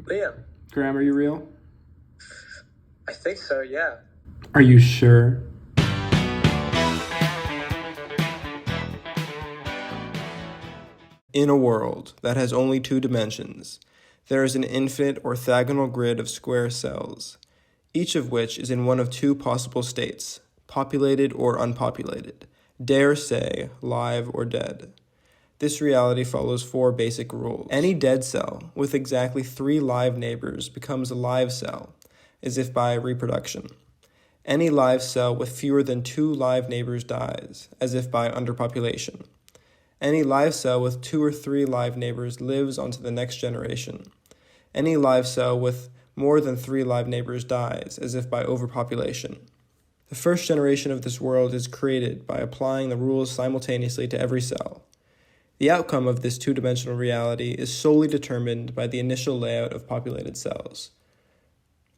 Liam, Graham, are you real? I think so, yeah. Are you sure? In a world that has only two dimensions, there is an infinite orthogonal grid of square cells, each of which is in one of two possible states, populated or unpopulated, dare say, live or dead. This reality follows four basic rules. Any dead cell with exactly 3 live neighbors becomes a live cell, as if by reproduction. Any live cell with fewer than 2 live neighbors dies, as if by underpopulation. Any live cell with 2 or 3 live neighbors lives onto the next generation. Any live cell with more than 3 live neighbors dies, as if by overpopulation. The first generation of this world is created by applying the rules simultaneously to every cell. The outcome of this two-dimensional reality is solely determined by the initial layout of populated cells.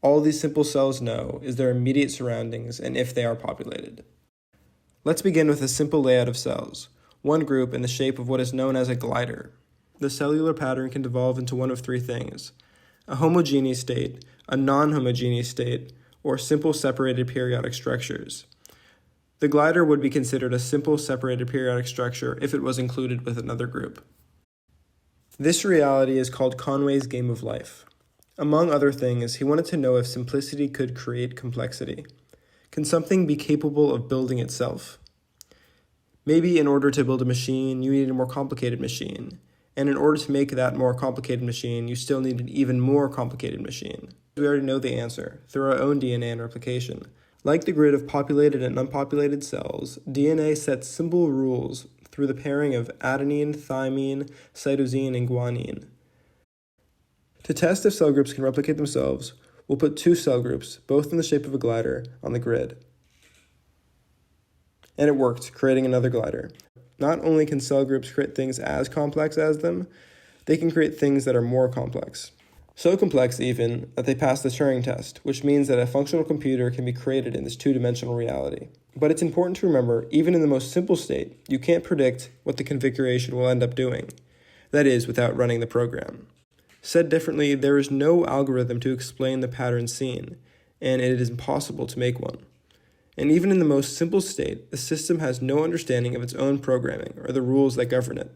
All these simple cells know is their immediate surroundings and if they are populated. Let's begin with a simple layout of cells, one group in the shape of what is known as a glider. The cellular pattern can devolve into one of 3 things: a homogeneous state, a non-homogeneous state, or simple separated periodic structures. The glider would be considered a simple separated periodic structure if it was included with another group. This reality is called Conway's game of life. Among other things, he wanted to know if simplicity could create complexity. Can something be capable of building itself? Maybe in order to build a machine, you need a more complicated machine. And in order to make that more complicated machine, you still need an even more complicated machine. We already know the answer through our own DNA and replication. Like the grid of populated and unpopulated cells, DNA sets simple rules through the pairing of adenine, thymine, cytosine, and guanine. To test if cell groups can replicate themselves, we'll put 2 cell groups, both in the shape of a glider, on the grid. And it worked, creating another glider. Not only can cell groups create things as complex as them, they can create things that are more complex. So complex even that they pass the Turing test, which means that a functional computer can be created in this two-dimensional reality. But it's important to remember, even in the most simple state, you can't predict what the configuration will end up doing. That is, without running the program. Said differently, there is no algorithm to explain the pattern seen, and it is impossible to make one. And even in the most simple state, the system has no understanding of its own programming or the rules that govern it.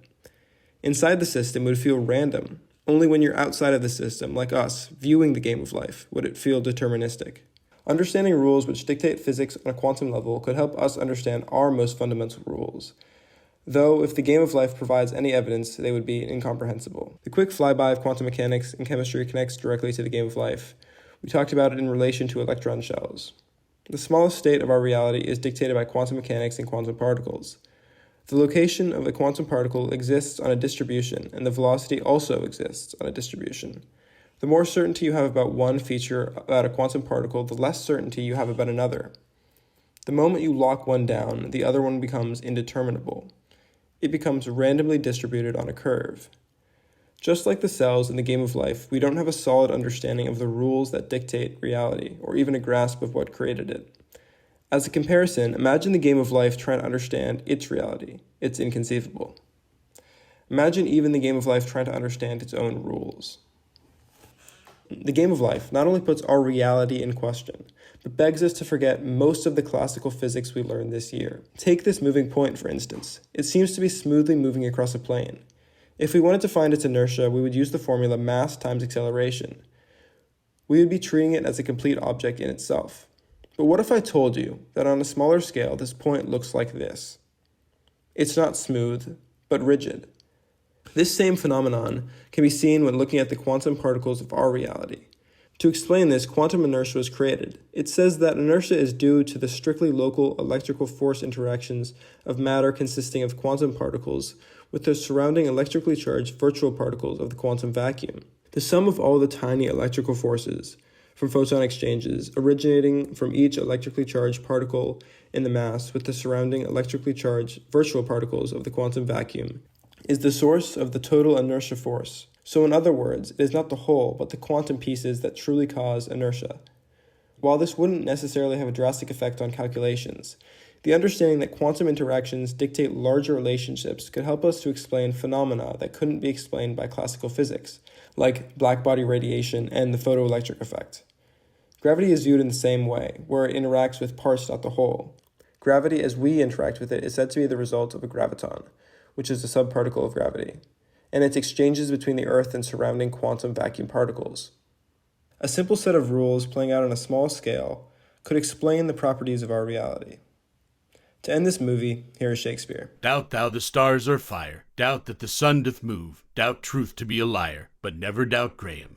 Inside the system would feel random. Only when you're outside of the system, like us, viewing the game of life, would it feel deterministic. Understanding rules which dictate physics on a quantum level could help us understand our most fundamental rules. Though, if the game of life provides any evidence, they would be incomprehensible. The quick flyby of quantum mechanics and chemistry connects directly to the game of life. We talked about it in relation to electron shells. The smallest state of our reality is dictated by quantum mechanics and quantum particles. The location of a quantum particle exists on a distribution, and the velocity also exists on a distribution. The more certainty you have about one feature about a quantum particle, the less certainty you have about another. The moment you lock one down, the other one becomes indeterminable. It becomes randomly distributed on a curve. Just like the cells in the game of life, we don't have a solid understanding of the rules that dictate reality, or even a grasp of what created it. As a comparison, imagine the game of life trying to understand its reality. It's inconceivable. Imagine even the game of life trying to understand its own rules. The game of life not only puts our reality in question, but begs us to forget most of the classical physics we learned this year. Take this moving point, for instance. It seems to be smoothly moving across a plane. If we wanted to find its inertia, we would use the formula mass times acceleration. We would be treating it as a complete object in itself. But what if I told you that on a smaller scale, this point looks like this? It's not smooth, but rigid. This same phenomenon can be seen when looking at the quantum particles of our reality. To explain this, quantum inertia was created. It says that inertia is due to the strictly local electrical force interactions of matter consisting of quantum particles with the surrounding electrically charged virtual particles of the quantum vacuum. The sum of all the tiny electrical forces from photon exchanges originating from each electrically charged particle in the mass with the surrounding electrically charged virtual particles of the quantum vacuum is the source of the total inertia force. So in other words, it is not the whole, but the quantum pieces that truly cause inertia. While this wouldn't necessarily have a drastic effect on calculations, The understanding that quantum interactions dictate larger relationships could help us to explain phenomena that couldn't be explained by classical physics, like blackbody radiation and the photoelectric effect. Gravity is viewed in the same way, where it interacts with parts, not the whole. Gravity, as we interact with it, is said to be the result of a graviton, which is a subparticle of gravity, and its exchanges between the Earth and surrounding quantum vacuum particles. A simple set of rules playing out on a small scale could explain the properties of our reality. To end this movie, here is Shakespeare. Doubt thou the stars are fire, doubt that the sun doth move, doubt truth to be a liar, but never doubt Graham.